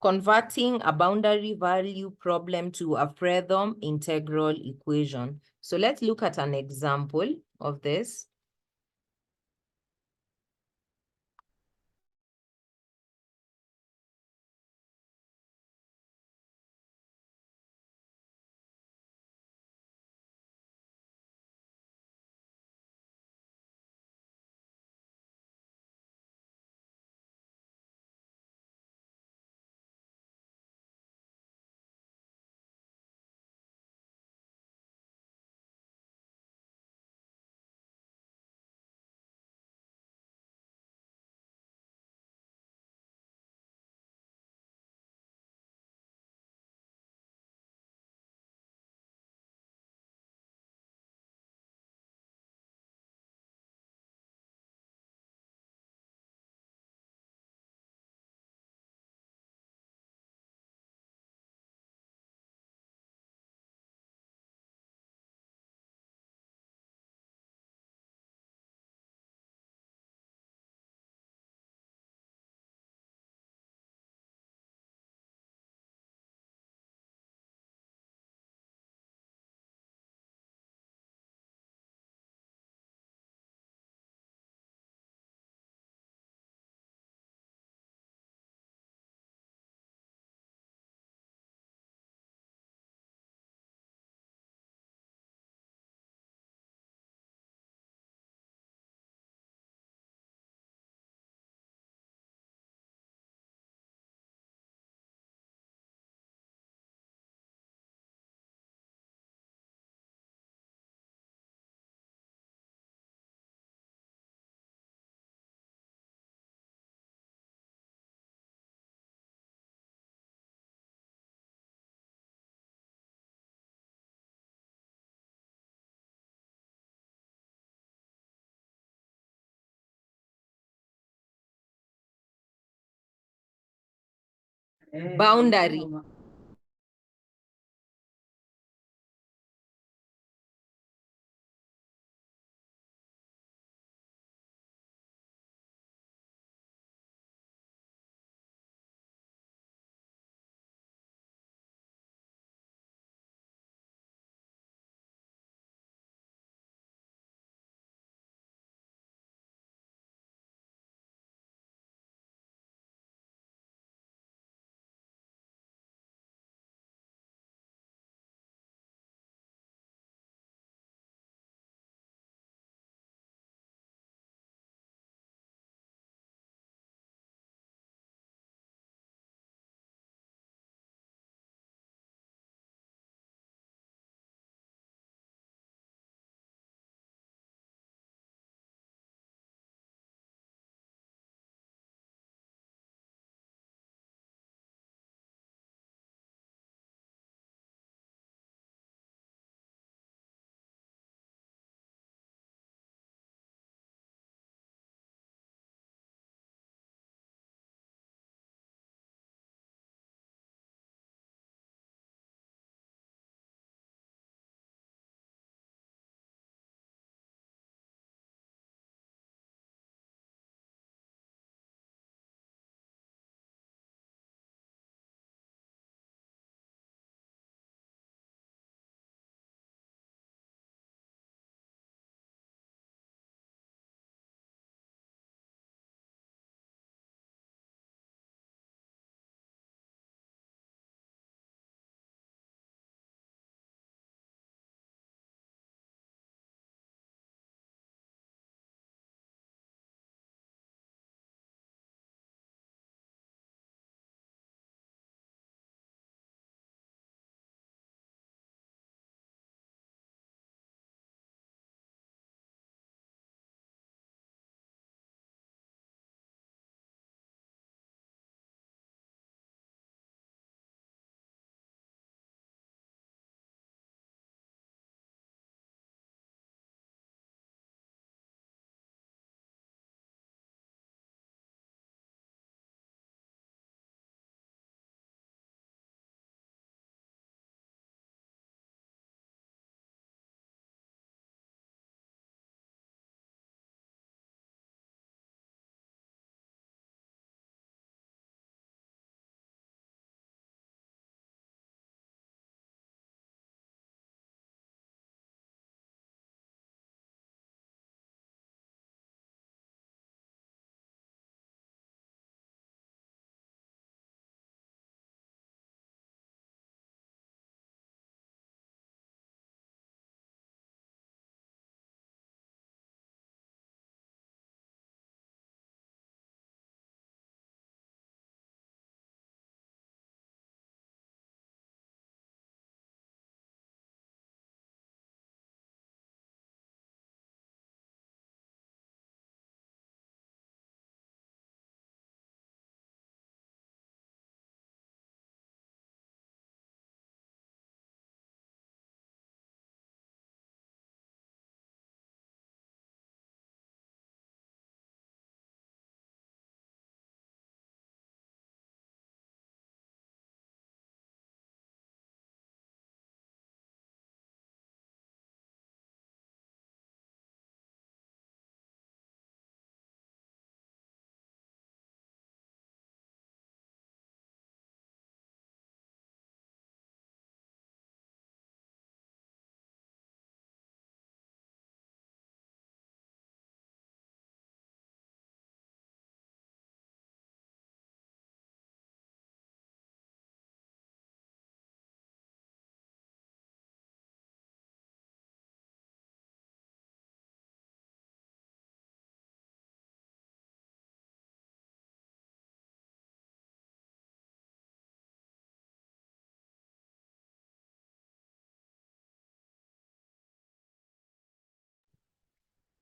converting a boundary value problem to a Freedom integral equation. So let's look at an example of this. Boundary.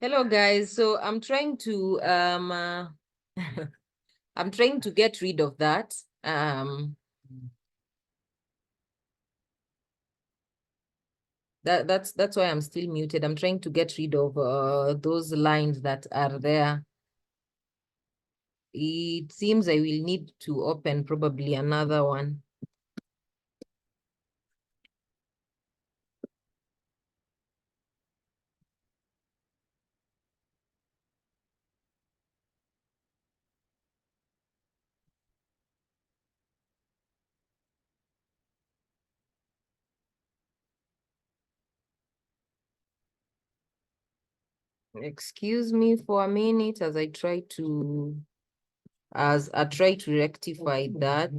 Hello guys, so I'm trying to I'm trying to get rid of that. That's why I'm still muted. I'm trying to get rid of those lines that are there. It seems I will need to open probably another one. Excuse me for a minute as I try to rectify that.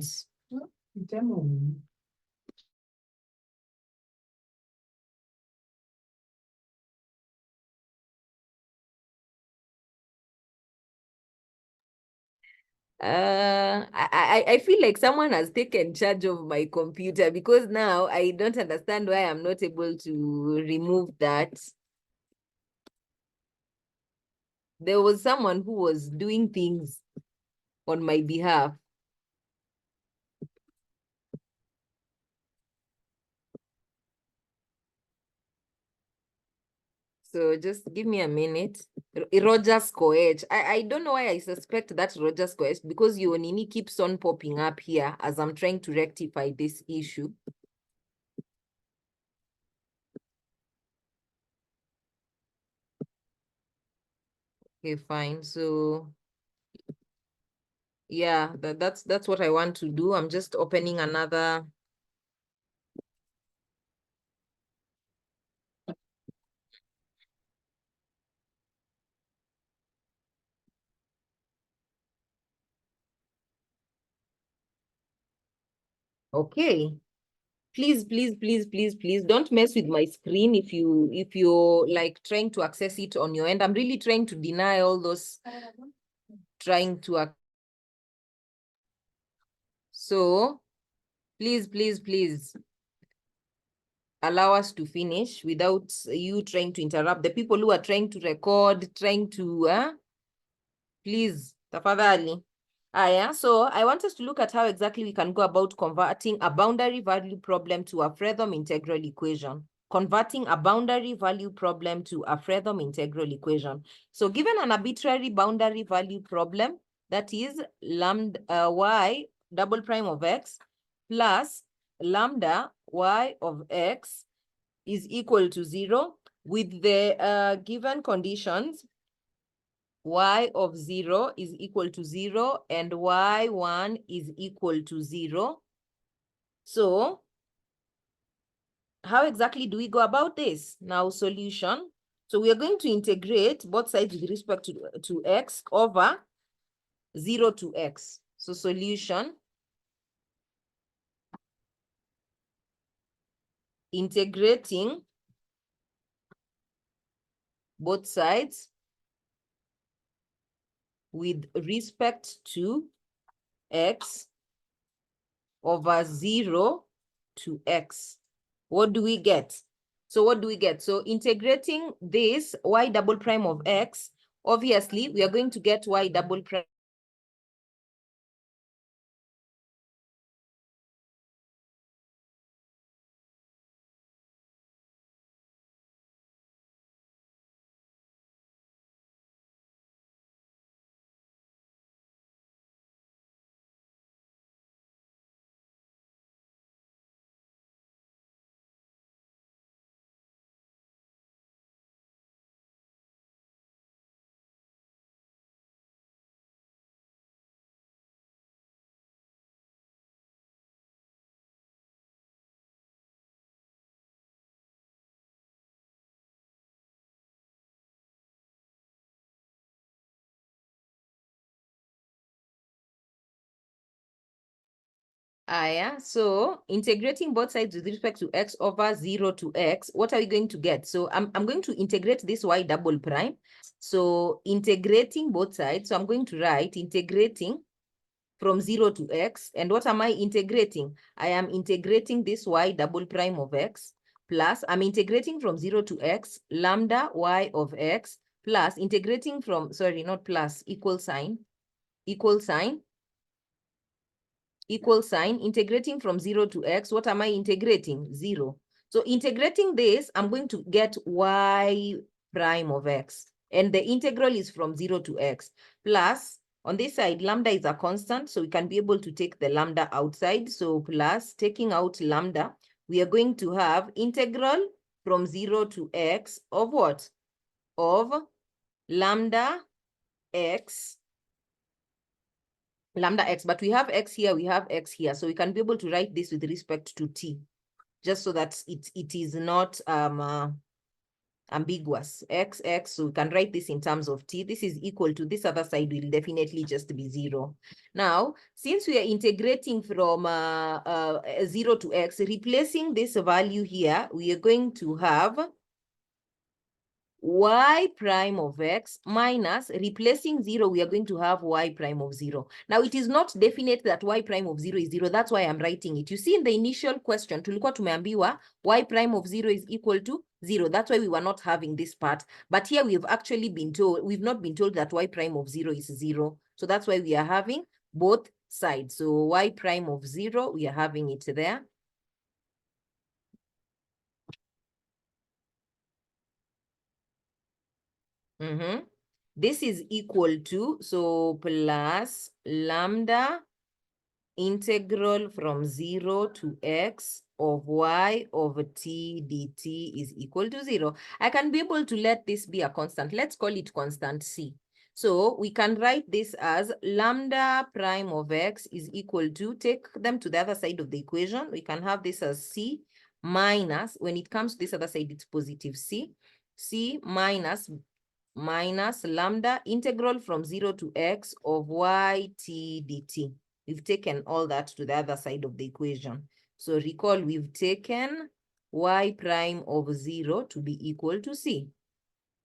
I feel like someone has taken charge of my computer because now I don't understand why I'm not able to remove that. There was someone who was doing things on my behalf. So just give me a minute. Roger's Coach. I don't know why I suspect that Roger's Coach because your Nini keeps on popping up here as I'm trying to rectify this issue. Okay, fine. So yeah, that's what I want to do. I'm just opening another. Okay. Please, please, please, please, please don't mess with my screen if you're like trying to access it on your end. I'm really trying to deny all those trying to. So please, please, please allow us to finish without you trying to interrupt the people who are trying to record, trying to please, tafadhali. Yeah, so I want us to look at how exactly we can go about converting a boundary value problem to a Fredholm integral equation. Converting a boundary value problem to a Fredholm integral equation. So given an arbitrary boundary value problem, that is lambda y double prime of x plus lambda y of x is equal to 0 with the given conditions, y of 0 is equal to 0 and y1 is equal to 0. So how exactly do we go about this? Now solution. So we are going to integrate both sides with respect to x over 0 to x. So solution, integrating both sides with respect to x over 0 to x. What do we get? So what do we get? So integrating this y double prime of x, obviously we are going to get y double prime. Yeah, so integrating both sides with respect to x over 0 to x, what are we going to get? So I'm going to integrate this y double prime. So integrating both sides, so I'm going to write integrating from 0 to x. And what am I integrating? I am integrating this y double prime of x plus I'm integrating from 0 to x lambda y of x plus integrating from, sorry, not plus, equal sign, integrating from 0 to x. What am I integrating? 0. So integrating this, I'm going to get y prime of x. And the integral is from 0 to x. Plus, on this side, lambda is a constant, so we can be able to take the lambda outside. So plus, taking out lambda, we are going to have integral from 0 to x of what? Of lambda x, but we have x here, we have x here. So we can be able to write this with respect to t, just so that it is not ambiguous. X, so we can write this in terms of t. This is equal to, this other side will definitely just be 0. Now, since we are integrating from 0 to x, replacing this value here, we are going to have y prime of x minus, replacing 0, we are going to have y prime of 0. Now, it is not definite that y prime of 0 is 0. That's why I'm writing it. You see, in the initial question, tulikuwa tumeambiwa y prime of 0 is equal to 0. That's why we were not having this part. But here we've actually been told, we've not been told that y prime of 0 is 0. So that's why we are having both sides. So y prime of 0, we are having it there. This is equal to, so plus lambda integral from 0 to x of y over t dt is equal to 0. I can be able to let this be a constant. Let's call it constant c. So we can write this as lambda prime of x is equal to, take them to the other side of the equation. We can have this as c minus, when it comes to this other side, it's positive c minus lambda integral from 0 to x of y t dt. We've taken all that to the other side of the equation. So recall, we've taken y prime of 0 to be equal to c.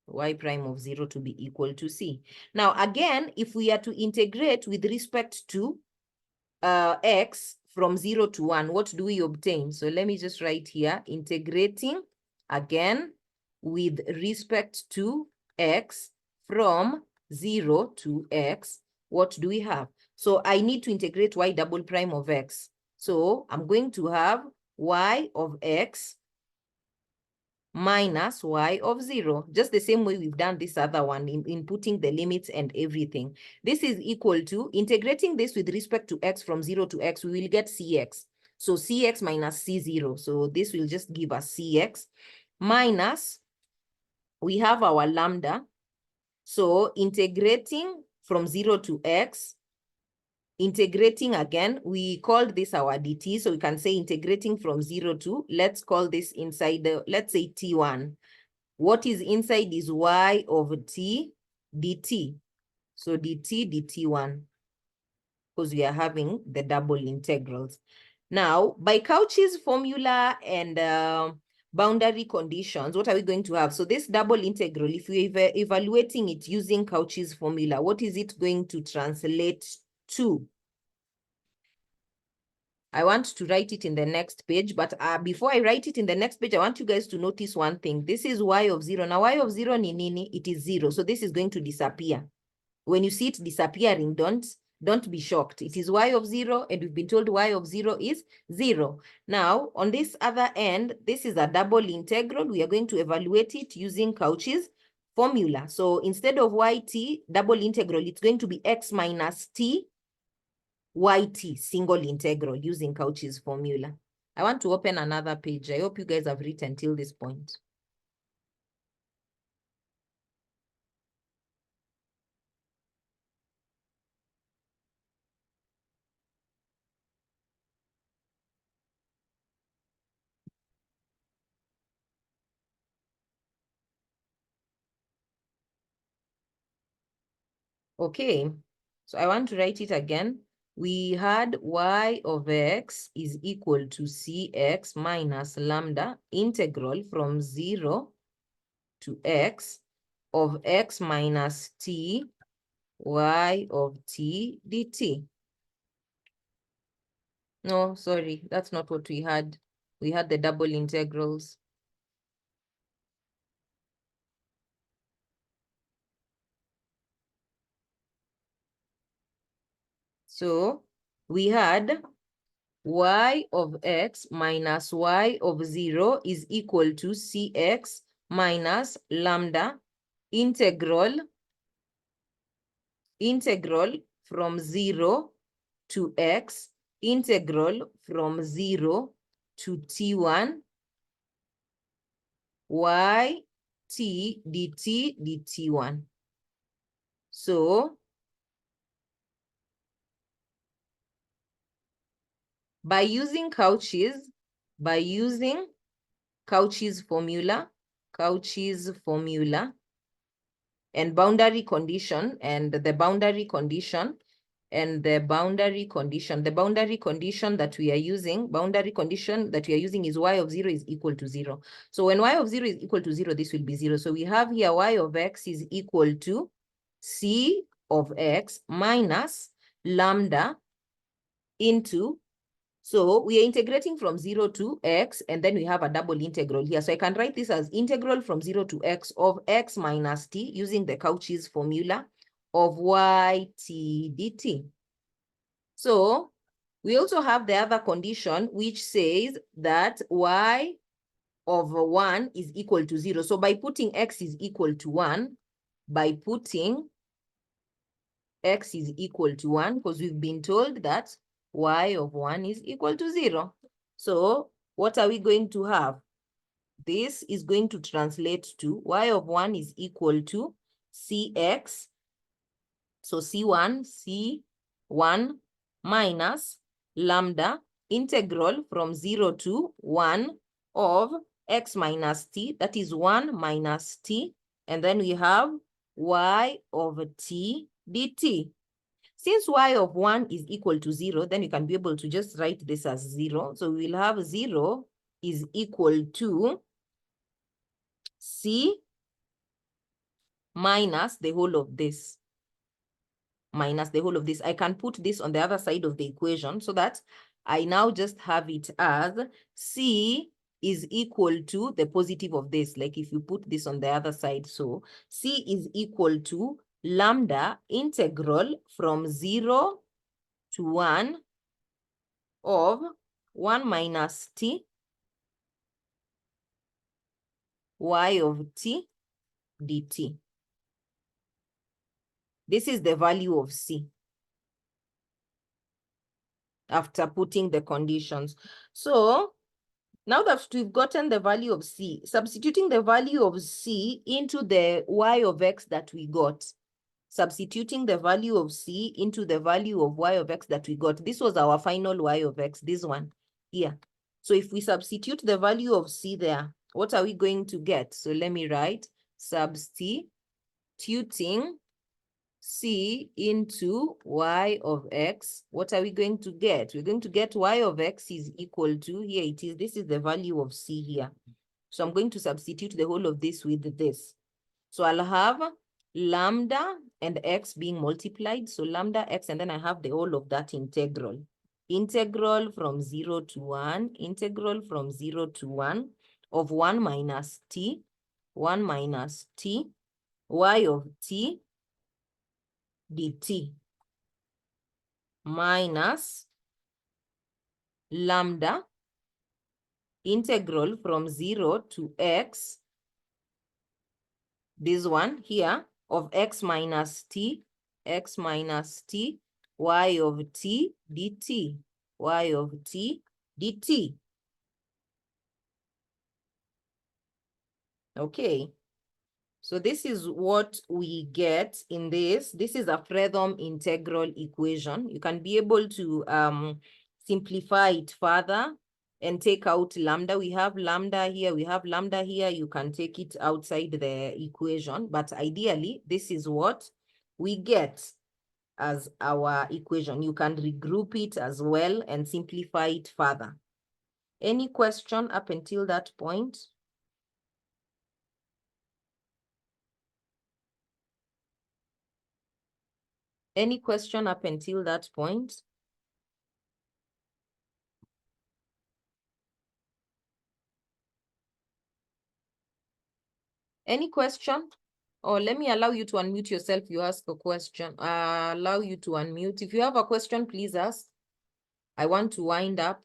Y prime of 0 to be equal to c. Now, again, if we are to integrate with respect to x from 0 to 1, what do we obtain? So let me just write here, integrating again with respect to x from 0 to x, what do we have? So I need to integrate y double prime of x. So I'm going to have y of x minus y of 0, just the same way we've done this other one in putting the limits and everything. This is equal to, integrating this with respect to x from 0 to x, we will get cx. So cx minus c0. So this will just give us cx minus, we have our lambda. So integrating from 0 to x, integrating again, we called this our dt, so we can say integrating from 0 to, let's call this inside the, let's say t1. What is inside is y over t dt. So dt, dt1, because we are having the double integrals. Now, by Cauchy's formula and boundary conditions, what are we going to have? So this double integral, if we're evaluating it using Cauchy's formula, what is it going to translate to? I want to write it in the next page, but before I write it in the next page, I want you guys to notice one thing. This is y of 0. Now, y of 0 ni nini? It is 0. So this is going to disappear. When you see it disappearing, don't be shocked. It is y of 0, and we've been told y of 0 is 0. Now, on this other end, this is a double integral. We are going to evaluate it using Cauchy's formula. So instead of yt, double integral, it's going to be x minus t yt, single integral, using Cauchy's formula. I want to open another page. I hope you guys have written till this point. Okay, so I want to write it again. We had y of x is equal to cx minus lambda integral from 0 to x of x minus t y of t dt. No, sorry, that's not what we had. We had the double integrals. So we had y of x minus y of 0 is equal to cx minus lambda integral from 0 to x, integral from 0 to t1, y t dt dt1. So by using Cauchy's formula, and boundary condition, and the boundary condition that we are using is y of 0 is equal to 0. So when y of 0 is equal to 0, this will be 0. So we have here y of x is equal to c of x minus lambda into, so we are integrating from 0 to x, and then we have a double integral here. So I can write this as integral from 0 to x of x minus t using the Cauchy's formula of yt dt. So we also have the other condition which says that y of 1 is equal to 0. So by putting x is equal to 1, because we've been told that y of 1 is equal to 0. So what are we going to have? This is going to translate to y of 1 is equal to cx. So c1 minus lambda integral from 0 to 1 of x minus t, that is 1 minus t, and then we have y of t dt. Since y of 1 is equal to 0, then you can be able to just write this as 0. So we will have 0 is equal to c minus the whole of this. I can put this on the other side of the equation so that I now just have it as c is equal to the positive of this. Like if you put this on the other side, so c is equal to lambda integral from 0 to 1 of 1 minus t y of t dt. This is the value of c after putting the conditions. So now that we've gotten the value of c, substituting the value of c into the y of x that we got, substituting the value of c into the value of y of x that we got, this was our final y of x, this one here. So if we substitute the value of c there, what are we going to get? So let me write substituting c into y of x. What are we going to get? We're going to get y of x is equal to, here it is, this is the value of c here. So I'm going to substitute the whole of this with this. So I'll have lambda and x being multiplied. So lambda x, and then I have the whole of that integral. Integral from 0 to 1, integral from 0 to 1 of 1 minus t, y of t dt minus lambda integral from 0 to x, this one here, of x minus t, y of t dt. Okay. So this is what we get in this. This is a Fredholm integral equation. You can be able to simplify it further and take out lambda. We have lambda here, You can take it outside the equation, but ideally, this is what we get as our equation. You can regroup it as well and simplify it further. Any question up until that point? Any question up until that point? Any question? Oh, let me allow you to unmute yourself. You ask a question. Allow you to unmute. If you have a question, please ask. I want to wind up.